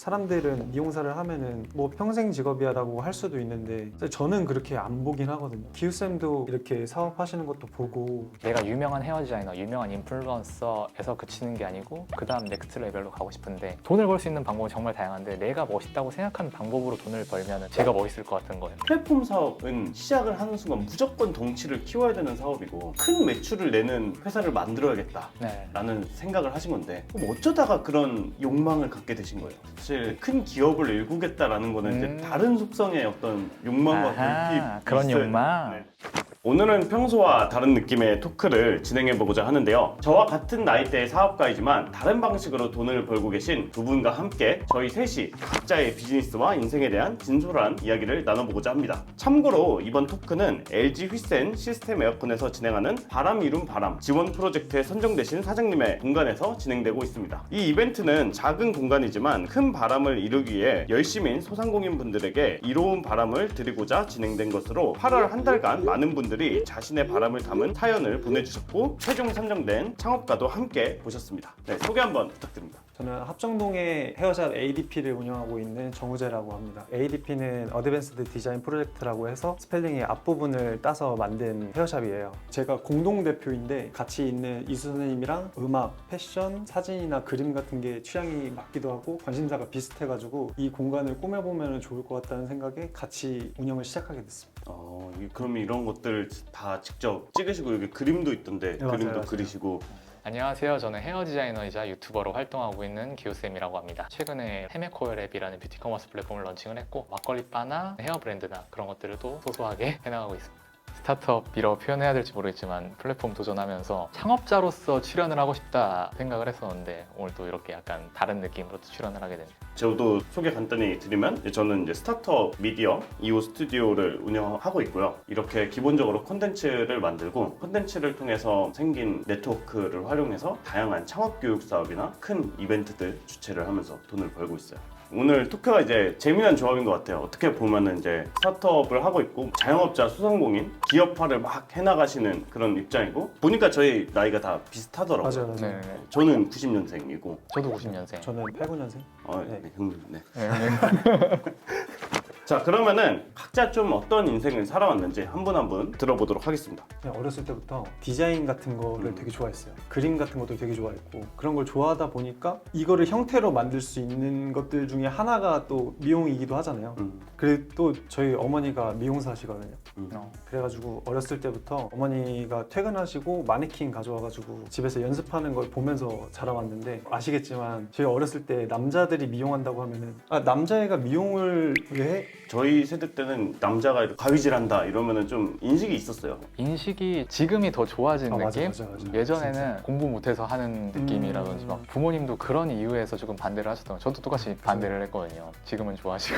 사람들은 미용사를 하면은 뭐 평생 직업이야라고 할 수도 있는데 저는 그렇게 안 보긴 하거든요. 기우쌤도 이렇게 사업하시는 것도 보고 내가 유명한 헤어 디자이너, 유명한 인플루언서에서 그치는 게 아니고 그 다음 넥스트 레벨로 가고 싶은데 돈을 벌 수 있는 방법은 정말 다양한데 내가 멋있다고 생각하는 방법으로 돈을 벌면 제가 멋있을 것 같은 거예요. 플랫폼 사업은 시작을 하는 순간 무조건 덩치를 키워야 되는 사업이고 큰 매출을 내는 회사를 만들어야겠다 네. 라는 생각을 하신 건데 그럼 어쩌다가 그런 욕망을 갖게 되신 거예요? 사실 큰 기업을 일구겠다라는 거는 이제 다른 속성의 어떤 욕망과 아하, 결핍이 그런 있어요. 욕망? 네. 오늘은 평소와 다른 느낌의 토크를 진행해보고자 하는데요. 저와 같은 나이대의 사업가이지만 다른 방식으로 돈을 벌고 계신 두 분과 함께 저희 셋이 각자의 비즈니스와 인생에 대한 진솔한 이야기를 나눠보고자 합니다. 참고로 이번 토크는 LG 휘센 시스템 에어컨에서 진행하는 바람 이룸 바람 지원 프로젝트에 선정되신 사장님의 공간에서 진행되고 있습니다. 이 이벤트는 작은 공간이지만 큰 바람을 이루기 위해 열심인 소상공인분들에게 이로운 바람을 드리고자 진행된 것으로 8월 한 달간 많은 분들이 자신의 바람을 담은 사연을 보내주셨고 최종 선정된 창업가도 함께 보셨습니다. 네, 소개 한번 부탁드립니다. 저는 합정동에 헤어샵 ADP를 운영하고 있는 정우재라고 합니다. ADP는 어드밴스드 디자인 프로젝트라고 해서 스펠링의 앞부분을 따서 만든 헤어샵이에요. 제가 공동대표인데 같이 있는 이수 선생님이랑 음악, 패션, 사진이나 그림 같은 게 취향이 맞기도 하고 관심사가 비슷해가지고 이 공간을 꾸며보면 좋을 것 같다는 생각에 같이 운영을 시작하게 됐습니다. 그럼 이런 것들 다 직접 찍으시고 여기 그림도 있던데 네, 맞아요, 그림도 맞아요. 그리시고 안녕하세요. 저는 헤어 디자이너이자 유튜버로 활동하고 있는 기우쌤이라고 합니다. 최근에 헤메코어랩이라는 뷰티 커머스 플랫폼을 런칭을 했고 막걸리 바나 헤어 브랜드나 그런 것들을 또 소소하게 해나가고 있습니다. 스타트업이라고 표현해야 될지 모르겠지만 플랫폼 도전하면서 창업자로서 출연을 하고 싶다 생각을 했었는데 오늘 또 이렇게 약간 다른 느낌으로 또 출연을 하게 됩니다. 저도 소개 간단히 드리면 저는 이제 스타트업 미디어 2호 스튜디오를 운영하고 있고요. 이렇게 기본적으로 콘텐츠를 만들고 콘텐츠를 통해서 생긴 네트워크를 활용해서 다양한 창업 교육 사업이나 큰 이벤트들 주최를 하면서 돈을 벌고 있어요. 오늘 토크가 이제 재미난 조합인 것 같아요. 어떻게 보면은 이제 스타트업을 하고 있고 자영업자 소상공인 기업화를 막 해나가시는 그런 입장이고 보니까 저희 나이가 다 비슷하더라고요. 맞아요. 네, 저는 90년생이고 저도 90년생. 저는 89년생. 네, 형님 네. 네. 자 그러면은 각자 좀 어떤 인생을 살아왔는지 한 분 한 분 들어보도록 하겠습니다. 그냥 어렸을 때부터 디자인 같은 거를 되게 좋아했어요. 그림 같은 것도 되게 좋아했고 그런 걸 좋아하다 보니까 이거를 형태로 만들 수 있는 것들 중에 하나가 또 미용이기도 하잖아요. 그리고 또 저희 어머니가 미용사시거든요. 그래가지고 어렸을 때부터 어머니가 퇴근하시고 마네킹 가져와가지고 집에서 연습하는 걸 보면서 자라왔는데 아시겠지만 저희 어렸을 때 남자들이 미용한다고 하면은 남자애가 미용을 왜 해? 저희 세대 때는 남자가 이렇게 가위질한다 이러면은 좀 인식이 있었어요. 인식이 지금이 더 좋아진 맞아, 느낌? 맞아. 예전에는 진짜. 공부 못해서 하는 느낌이라든지 막 부모님도 그런 이유에서 조금 반대를 하셨던 저도 똑같이 반대를 했거든요. 지금은 좋아하시고.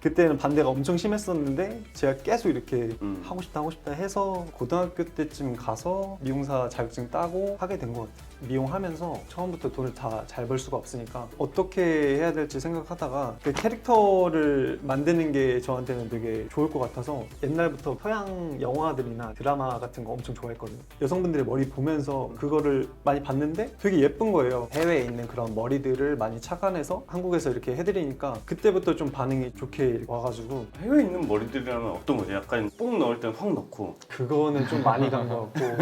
그때는 반대가 엄청 심했었는데 제가 계속 이렇게 하고 싶다 해서 고등학교 때쯤 가서 미용사 자격증 따고 하게 된 것 같아요. 미용하면서 처음부터 돈을 다 잘 벌 수가 없으니까 어떻게 해야 될지 생각하다가 그 캐릭터를 만드는 게 저한테는 되게 좋을 것 같아서 옛날부터 서양 영화들이나 드라마 같은 거 엄청 좋아했거든요. 여성분들의 머리 보면서 그거를 많이 봤는데 되게 예쁜 거예요. 해외에 있는 그런 머리들을 많이 착안해서 한국에서 이렇게 해드리니까 그때부터 좀 반응이 좋게 와가지고 해외에 있는 머리들이라면 어떤 거죠? 약간 뽕 넣을 땐 확 넣고 그거는 좀 많이 간 것 같고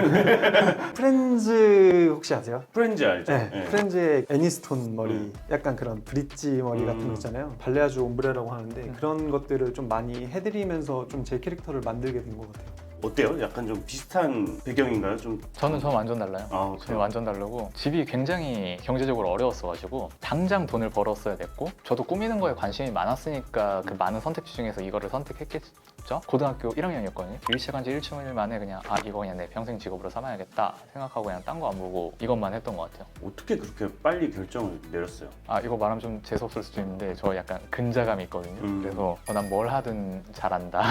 프렌즈 혹시 아세요? 프렌즈 알죠? 네, 네. 프렌즈의 애니스톤 머리 약간 그런 브릿지 머리 같은 거 있잖아요. 발레아주 옴브레라고 하는데 그런 것들을 좀 많이 해드리면서 좀 제 캐릭터를 만들게 된 것 같아요. 어때요? 약간 좀 비슷한 배경인가요? 좀 저는 완전 달라요. 저는 그래요? 완전 다르고 집이 굉장히 경제적으로 어려웠어가지고 당장 돈을 벌었어야 됐고 저도 꾸미는 거에 관심이 많았으니까 그 많은 선택지 중에서 이거를 선택했겠죠? 고등학교 1학년이었거든요. 일 시작한 지 1일 만에 그냥 이거 그냥 내 평생 직업으로 삼아야겠다 생각하고 그냥 딴 거 안 보고 이것만 했던 것 같아요. 어떻게 그렇게 빨리 결정을 내렸어요? 이거 말하면 좀 재수없을 수도 있는데 저 약간 근자감이 있거든요. 그래서 난 뭘 하든 잘한다.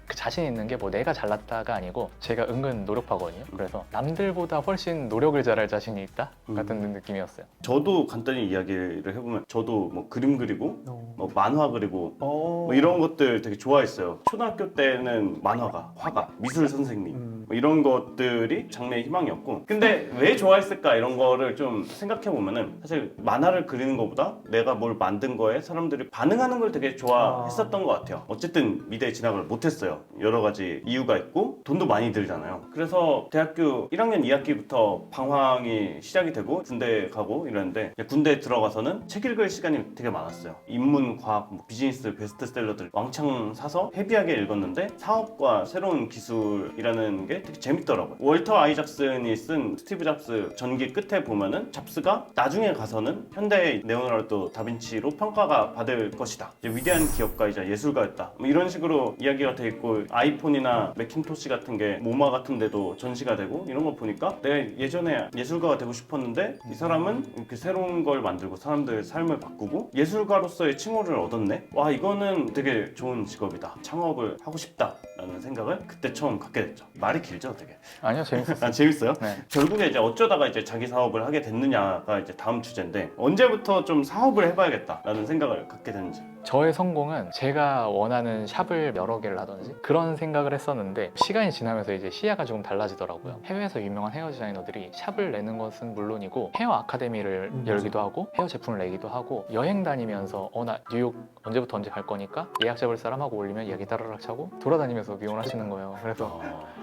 그 자신 있는 게 뭐 내가 잘났다가 아니고 제가 은근 노력하거든요. 그래서 남들보다 훨씬 노력을 잘할 자신이 있다 같은 느낌이었어요. 저도 간단히 이야기를 해보면 저도 뭐 그림 그리고 뭐 만화 그리고 뭐 어... 이런 것들 되게 좋아했어요. 초등학교 때는 만화가, 화가, 미술 선생님 뭐 이런 것들이 장래의 희망이었고, 근데 왜 좋아했을까 이런 거를 좀 생각해 보면은 사실 만화를 그리는 것보다 내가 뭘 만든 거에 사람들이 반응하는 걸 되게 좋아했었던 것 같아요. 어쨌든 미대에 진학을 못했어요. 여러 가지 이유가 있고 돈도 많이 들잖아요. 그래서 대학교 1학년 2학기부터 방황이 시작이 되고 군대 가고 이랬는데, 군대에 들어가서는 책 읽을 시간이 되게 많았어요. 인문, 과학, 뭐 비즈니스 베스트셀러들 왕창 사서 헤비하게 읽었는데 사업과 새로운 기술이라는 게 되게 재밌더라고요. 월터 아이작슨이 쓴 스티브 잡스 전기 끝에 보면은 잡스가 나중에 가서는 현대의 레오나르도 다빈치로 평가가 받을 것이다. 이제 위대한 기업가이자 예술가였다. 뭐 이런 식으로 이야기가 돼 있고, 아이폰이나 맥킨토시 같은 게 모마 같은 데도 전시가 되고 이런 거 보니까 내가 예전에 예술가가 되고 싶었는데 이 사람은 이렇게 새로운 걸 만들고 사람들의 삶을 바꾸고 예술가로서의 칭호를 얻었네. 와, 이거는 되게 좋은 직업이다. 창업을 하고 싶다라는 생각을 그때 처음 갖게 됐죠. 말이 길죠, 되게. 아니요, 재밌었어요. 아, 재밌어요? 네. 결국에 이제 어쩌다가 이제 자기 사업을 하게 됐느냐가 이제 다음 주제인데, 언제부터 좀 사업을 해봐야겠다라는 생각을 갖게 됐는지. 저의 성공은 제가 원하는 샵을 여러 개를 하든지 그런 생각을 했었는데, 시간이 지나면서 이제 시야가 조금 달라지더라고요. 해외에서 유명한 헤어 디자이너들이 샵을 내는 것은 물론이고 헤어 아카데미를 열기도 하고 헤어 제품을 내기도 하고, 여행 다니면서 나 뉴욕 언제부터 언제 갈 거니까 예약 잡을 사람 하고 올리면 예약이 따라락 차고 돌아다니면서 미용을 하시는 거예요.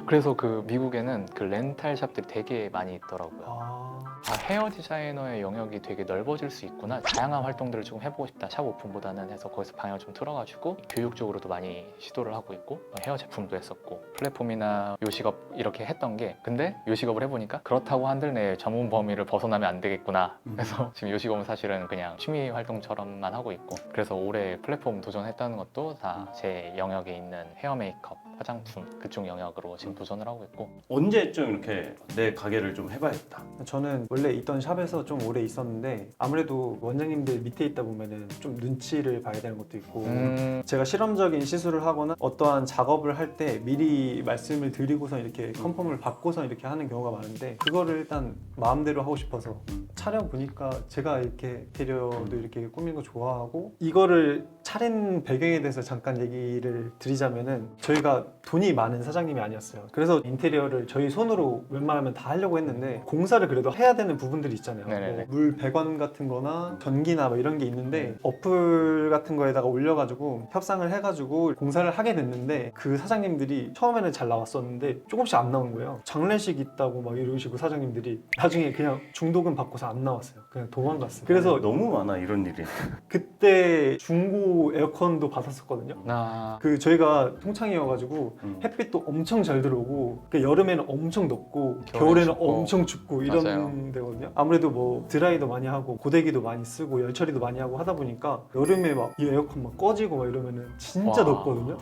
그래서 그 미국에는 그 렌탈 샵들이 되게 많이 있더라고요. 헤어 디자이너의 영역이 되게 넓어질 수 있구나, 다양한 활동들을 조금 해보고 싶다, 샵 오픈보다는 해서 거기서 방향을 좀 틀어가지고 교육 쪽으로도 많이 시도를 하고 있고, 헤어 제품도 했었고 플랫폼이나 요식업 이렇게 했던 게, 근데 요식업을 해보니까 그렇다고 한들 내 전문 범위를 벗어나면 안 되겠구나. 그래서 지금 요식업은 사실은 그냥 취미 활동처럼만 하고 있고, 그래서 올해 플랫폼 도전했다는 것도 다 제 영역에 있는 헤어 메이크업, 화장품 그쪽 영역으로 지금 도전을 하고 있고. 언제쯤 이렇게 내 가게를 좀 해봐야겠다. 저는 원래 있던 샵에서 좀 오래 있었는데, 아무래도 원장님들 밑에 있다 보면은 좀 눈치를 봐야 되는 것도 있고, 제가 실험적인 시술을 하거나 어떠한 작업을 할 때 미리 말씀을 드리고서 이렇게 컨펌을 받고서 이렇게 하는 경우가 많은데, 그거를 일단 마음대로 하고 싶어서 차려 보니까 제가 이렇게 인테리어도 이렇게 꾸미는 거 좋아하고, 이거를 차린 배경에 대해서 잠깐 얘기를 드리자면은, 저희가 돈이 많은 사장님이 아니었어요. 그래서 인테리어를 저희 손으로 웬만하면 다 하려고 했는데, 공사를 그래도 해야 되는 부분들이 있잖아요. 뭐 물 배관 같은 거나 전기나 뭐 이런 게 있는데, 어플 같은 거에다가 올려가지고 협상을 해가지고 공사를 하게 됐는데, 그 사장님들이 처음에는 잘 나왔었는데 조금씩 안 나온 거예요. 장례식 있다고 막 이러시고 사장님들이 나중에 그냥 중도금 받고서 안 나왔어요. 그냥 도망갔어요. 그래서 너무 많아 이런 일이. 그때 중고 에어컨도 받았었거든요. 그 저희가 통창이어가지고 햇빛도 엄청 잘 들어오고, 그 여름에는 엄청 덥고 겨울에는 춥고. 엄청 춥고 이런 맞아요. 데거든요. 아무래도 뭐 드라이도 많이 하고 고데기도 많이 쓰고 열 처리도 많이 하고 하다 보니까 여름에 막 이 에어컨 막 꺼지고 막 이러면은 진짜 와. 덥거든요.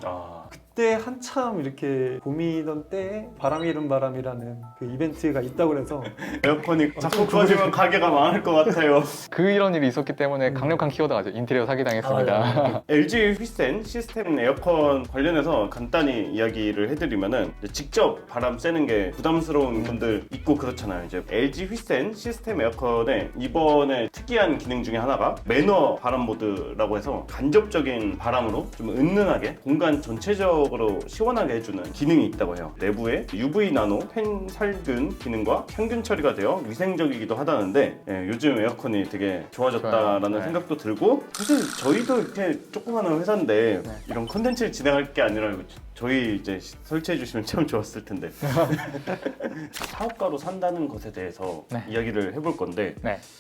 그때 한참 이렇게 봄이던 때에 바람이 이른 바람이라는 그 이벤트가 있다고 그래서 에어컨이 자꾸 꺼지면 가게가 망할 것 같아요. 그 이런 일이 있었기 때문에 강력한 키워드가 죠 인테리어 사기당했습니다. LG 휘센 시스템 에어컨 관련해서 간단히 이야기를 해드리면은, 직접 바람 쐬는 게 부담스러운 분들 있고 그렇잖아요. 이제 LG 휘센 시스템 에어컨의 이번에 특이한 기능 중에 하나가 매너 바람 모드라고 해서 간접적인 바람으로 좀 은은하게 공간 전체적으로 시원하게 해주는 기능이 있다고 해요. 내부에 UV 나노 펜살균 기능과 평균 처리가 되어 위생적이기도 하다는데, 요즘 에어컨이 되게 좋아졌다라는 좋아요. 네. 생각도 들고, 사실 저희도 이렇게 조그마한 회사인데 이런 컨텐츠를 진행할 게 아니라 저희 이제 설치해 주시면 참 좋았을 텐데. 사업가로 산다는 것에 대해서 이야기를 해볼 건데,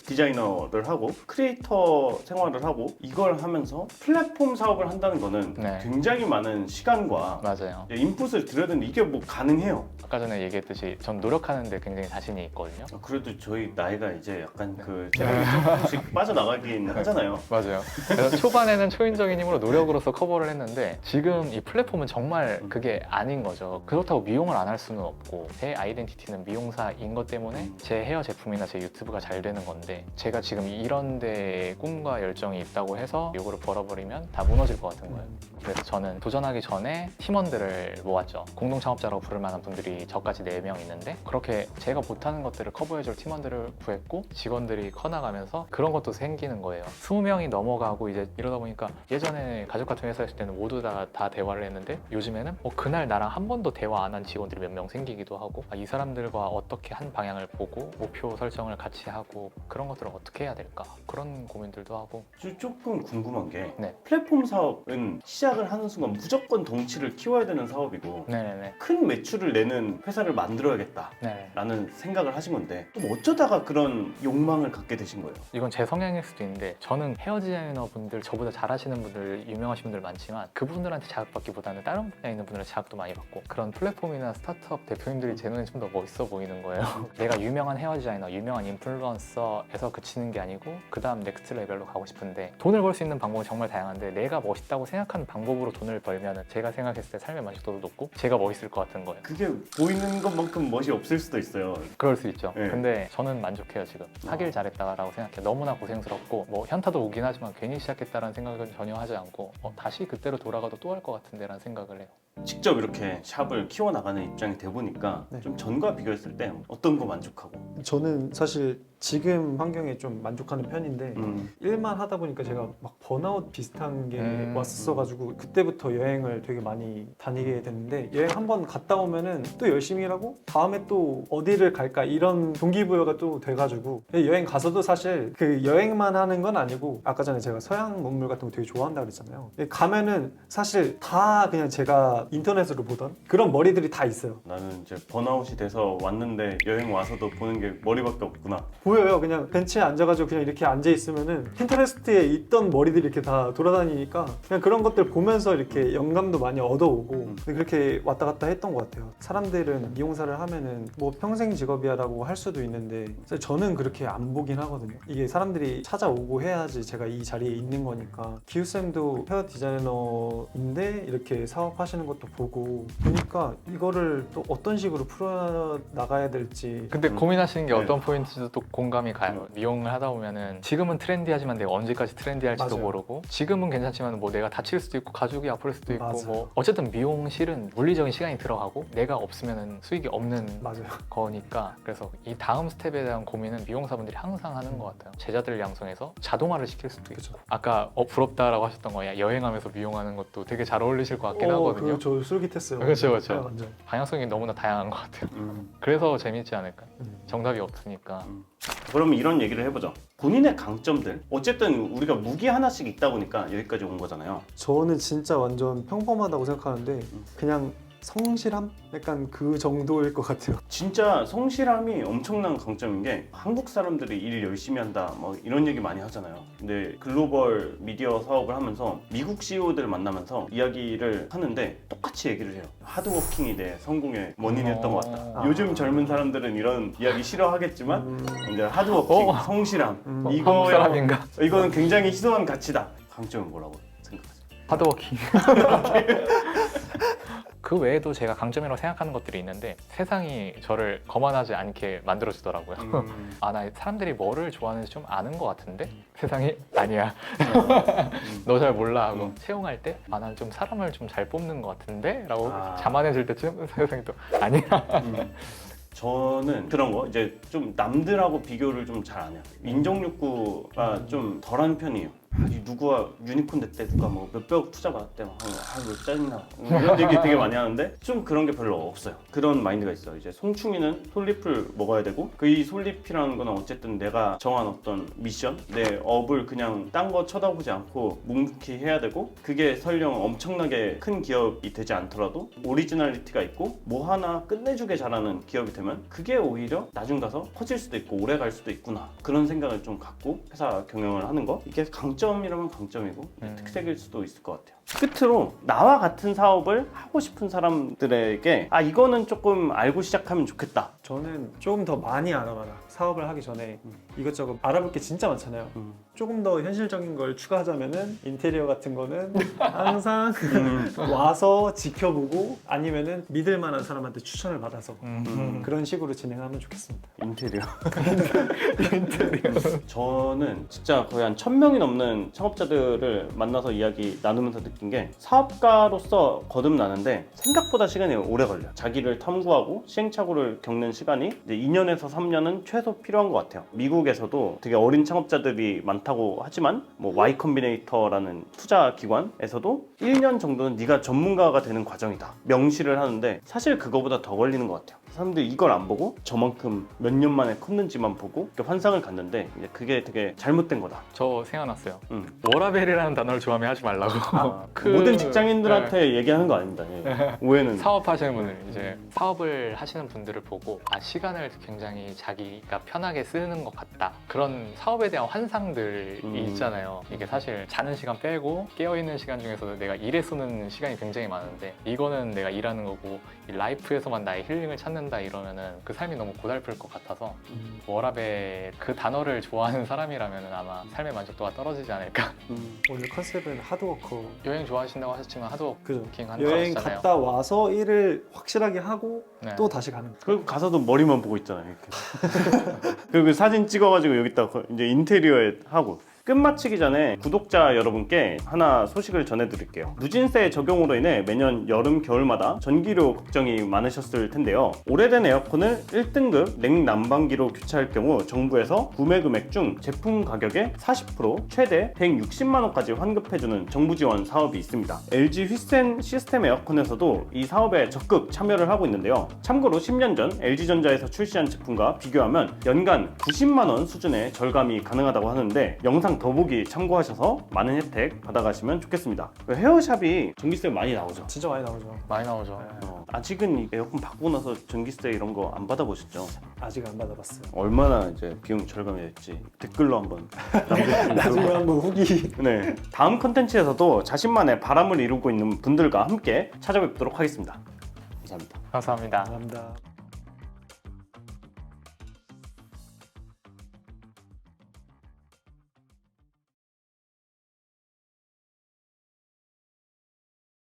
디자이너를 하고 크리에이터 생활을 하고 이걸 하면서 플랫폼 사업을 한다는 거는 굉장히 많은 시간과 맞아요. 인풋을 들여야 되는데, 이게 뭐 가능해요? 아까 전에 얘기했듯이 전 노력하는데 굉장히 자신이 있거든요. 그래도 저희 나이가 이제 약간 그 체력이 조금씩 빠져나가긴 하잖아요. 맞아요. 그래서 초반에는 초인적인 힘으로 노력으로서 커버를 했는데, 지금 이 플랫폼은 정말 그게 아닌 거죠. 그렇다고 미용을 안 할 수는 없고, 제 아이덴티티는 미용사인 것 때문에 제 헤어 제품이나 제 유튜브가 잘 되는 건데, 제가 지금 이런 데 꿈과 열정이 있다고 해서 이거를 벌어버리면 다 무너질 것 같은 거예요. 그래서 저는 도전하기 전에 팀원들을 모았죠. 공동 창업자라고 부를 만한 분들이 저까지 4명 있는데, 그렇게 제가 못하는 것들을 커버해줄 팀원들을 구했고, 직원들이 커나가면서 그런 것도 생기는 거예요. 20명이 넘어가고 이제 이러다 보니까, 예전에 가족 같은 회사 했을 때는 모두 다 대화를 했는데, 요즘에 있으면은 그날 나랑 한 번도 대화 안 한 직원들이 몇 명 생기기도 하고 이 사람들과 어떻게 한 방향을 보고 목표 설정을 같이 하고 그런 것들을 어떻게 해야 될까 그런 고민들도 하고. 조금 궁금한 게 네. 플랫폼 사업은 시작을 하는 순간 무조건 덩치를 키워야 되는 사업이고 네네네. 큰 매출을 내는 회사를 만들어야겠다 네. 라는 생각을 하신 건데 좀 어쩌다가 그런 욕망을 갖게 되신 거예요? 이건 제 성향일 수도 있는데 저는 헤어 디자이너 분들 저보다 잘하시는 분들 유명하신 분들 많지만 그분들한테 자극받기보다는 다른 분야에 있는 분들한테 자극도 많이 받고 그런 플랫폼이나 스타트업 대표님들이 제 눈에 좀 더 멋있어 보이는 거예요. 내가 유명한 헤어 디자이너, 유명한 인플루언서에서 그치는 게 아니고 그 다음 넥스트 레벨로 가고 싶은데 돈을 벌 수 있는 방법은 정말 다양한데 내가 멋있다고 생각하는 방법으로 돈을 벌면 제가 생각했을 때 삶의 만족도도 높고 제가 멋있을 것 같은 거예요. 그게 보이는 것만큼 멋이 없을 수도 있어요. 그럴 수 있죠. 네. 근데 저는 만족해요. 지금 하길 잘했다라고 생각해요. 너무나 고생스럽고 현타도 오긴 하지만 괜히 시작했다라는 생각은 전혀 하지 않고 다시 그때로 돌아가도 또 할 것 같은데 라는 생각을 해요. 직접 이렇게 샵을 키워나가는 입장이 돼 보니까 네. 좀 전과 비교했을 때 어떤 거 만족하고? 저는 사실 지금 환경에 좀 만족하는 편인데 일만 하다 보니까 제가 막 번아웃 비슷한 게 왔었어가지고 그때부터 여행을 되게 많이 다니게 됐는데 여행 한번 갔다 오면은 또 열심히 일하고 다음에 또 어디를 갈까 이런 동기부여가 또 돼가지고 여행 가서도 사실 그 여행만 하는 건 아니고 아까 전에 제가 서양 문물 같은 거 되게 좋아한다고 그랬잖아요. 가면은 사실 다 그냥 제가 인터넷으로 보던 그런 머리들이 다 있어요. 나는 이제 번아웃이 돼서 왔는데 여행 와서도 보는 게 머리밖에 없구나. 보여요. 그냥 벤치에 앉아가지고 그냥 이렇게 앉아 있으면은 핀터레스트에 있던 머리들이 이렇게 다 돌아다니니까 그냥 그런 것들 보면서 이렇게 영감도 많이 얻어오고 그렇게 왔다 갔다 했던 것 같아요. 사람들은 미용사를 하면은 뭐 평생 직업이야라고 할 수도 있는데 사실 저는 그렇게 안 보긴 하거든요. 이게 사람들이 찾아오고 해야지 제가 이 자리에 있는 거니까. 기우쌤도 헤어 디자이너인데 이렇게 사업하시는 것도 보고 보니까 이거를 또 어떤 식으로 풀어 나가야 될지. 근데 고민하시는 게 네. 어떤 포인트도 또 공감이 가요. 미용을 하다 보면은 지금은 트렌디하지만 내가 언제까지 트렌디할지도 맞아요. 모르고 지금은 괜찮지만 뭐 내가 다칠 수도 있고 가죽이 아플 수도 있고 맞아요. 뭐 어쨌든 미용실은 물리적인 시간이 들어가고 내가 없으면은 수익이 없는 맞아요. 거니까 그래서 이 다음 스텝에 대한 고민은 미용사분들이 항상 하는 것 같아요. 제자들을 양성해서 자동화를 시킬 수도 있고 그쵸. 아까 부럽다라고 하셨던 거야. 여행하면서 미용하는 것도 되게 잘 어울리실 것 같긴 하거든요. 저 솔깃했어요. 그쵸, 그쵸. 네, 완전. 방향성이 너무나 다양한 것 같아요. 그래서 재밌지 않을까? 정답이 없으니까. 그러면 이런 얘기를 해보죠. 본인의 강점들. 어쨌든 우리가 무기 하나씩 있다 보니까 여기까지 온 거잖아요. 저는 진짜 완전 평범하다고 생각하는데 그냥 성실함? 약간 그 정도일 것 같아요. 진짜 성실함이 엄청난 강점인 게 한국 사람들이 일 열심히 한다 뭐 이런 얘기 많이 하잖아요. 근데 글로벌 미디어 사업을 하면서 미국 CEO들 만나면서 이야기를 하는데 똑같이 얘기를 해요. 하드워킹이 내 성공의 원인이었던 것 같다. 요즘 젊은 사람들은 이런 이야기 싫어하겠지만 이제 하드워킹, 성실함 한국 사람인가? 이거는 굉장히 희소한 가치다. 강점은 뭐라고 생각하세요? 하드워킹. 그 외에도 제가 강점이라고 생각하는 것들이 있는데 세상이 저를 거만하지 않게 만들어주더라고요. 나 사람들이 뭐를 좋아하는지 좀 아는 것 같은데 세상이 아니야. 너 잘 몰라 하고 채용할 때 난 좀 사람을 좀 잘 뽑는 것 같은데 라고 자만해질 때쯤 세상이 또 아니야. 저는 그런 거 이제 좀 남들하고 비교를 좀 잘 안 해요. 인정 욕구가 좀 덜한 편이에요. 누구와 유니콘 냈대 누가 뭐 몇백억 투자 받았대 막 짜증나 이런 얘기 되게 많이 하는데 좀 그런 게 별로 없어요. 그런 마인드가 있어요. 이제 송충이는 솔잎을 먹어야 되고 그 이 솔잎이라는 거는 어쨌든 내가 정한 어떤 미션 내 업을 그냥 딴 거 쳐다보지 않고 묵묵히 해야 되고 그게 설령 엄청나게 큰 기업이 되지 않더라도 오리지널리티가 있고 뭐 하나 끝내주게 잘하는 기업이 되면 그게 오히려 나중 가서 커질 수도 있고 오래 갈 수도 있구나 그런 생각을 좀 갖고 회사 경영을 하는 거 이게 강점이라면 강점이고 특색일 수도 있을 것 같아요. 끝으로 나와 같은 사업을 하고 싶은 사람들에게 이거는 조금 알고 시작하면 좋겠다. 저는 조금 더 많이 알아봐라. 사업을 하기 전에 이것저것 알아볼 게 진짜 많잖아요. 조금 더 현실적인 걸 추가하자면은 인테리어 같은 거는 항상 와서 지켜보고 아니면은 믿을 만한 사람한테 추천을 받아서 그런 식으로 진행하면 좋겠습니다. 인테리어. 저는 진짜 거의 한 1000명이 넘는 창업자들을 만나서 이야기 나누면서 느낀 게 사업가로서 거듭나는데 생각보다 시간이 오래 걸려요. 자기를 탐구하고 시행착오를 겪는 시간이 이제 2년에서 3년은 최소 필요한 것 같아요. 미국에서도 되게 어린 창업자들이 많다 많다고 하지만 뭐 Y 컴비네이터라는 투자 기관에서도 1년 정도는 네가 전문가가 되는 과정이다 명시를 하는데 사실 그거보다 더 걸리는 것 같아요. 사람들이 이걸 안 보고 저만큼 몇 년 만에 컸는지만 보고 이렇게 환상을 갖는데 이제 그게 되게 잘못된 거다. 저 생각났어요. 워라벨이라는 단어를 좋아하면 하지 말라고. 모든 직장인들한테 얘기하는 거 아닙니다. 예. 오해는 사업하시는 분들 이제 사업을 하시는 분들을 보고 시간을 굉장히 자기가 편하게 쓰는 것 같다 그런 사업에 대한 환상들이 있잖아요. 이게 사실 자는 시간 빼고 깨어있는 시간 중에서도 내가 일에 쏘는 시간이 굉장히 많은데 이거는 내가 일하는 거고 이 라이프에서만 나의 힐링을 찾는다 이러면은 그 삶이 너무 고달플 것 같아서 워라벨 그 단어를 좋아하는 사람이라면 아마 삶의 만족도가 떨어지지 않을까. 오늘 컨셉은 하드워커. 여행 좋아하신다고 하셨지만 그죠. 하드워킹 하는 여행 거잖아요. 갔다 와서 일을 확실하게 하고 네. 또 다시 가는 거예요. 그리고 가서도 머리만 보고 있잖아요. 이렇게. 그리고 사진 찍어가지고 여기다 이제 인테리어에 하고. 끝마치기 전에 구독자 여러분께 하나 소식을 전해드릴게요. 누진세 적용으로 인해 매년 여름, 겨울마다 전기료 걱정이 많으셨을 텐데요. 오래된 에어컨을 1등급 냉난방기로 교체할 경우 정부에서 구매 금액 중 제품 가격의 40% 최대 160만 원까지 환급해주는 정부 지원 사업이 있습니다. LG 휘센 시스템 에어컨에서도 이 사업에 적극 참여를 하고 있는데요. 참고로 10년 전 LG전자에서 출시한 제품과 비교하면 연간 90만 원 수준의 절감이 가능하다고 하는데 영상 더보기 참고하셔서 많은 혜택 받아가시면 좋겠습니다. 헤어샵이 전기세 많이 나오죠. 진짜 많이 나오죠. 많이 나오죠. 아직은 이 에어컨 바꾸고 나서 전기세 이런 거 안 받아보셨죠? 아직 안 받아봤어요. 얼마나 이제 비용 절감이 될지 댓글로 한번 남겨주시면 나중에 한번 후기. 네, 다음 컨텐츠에서도 자신만의 바람을 이루고 있는 분들과 함께 찾아뵙도록 하겠습니다. 감사합니다. 감사합니다. 감사합니다.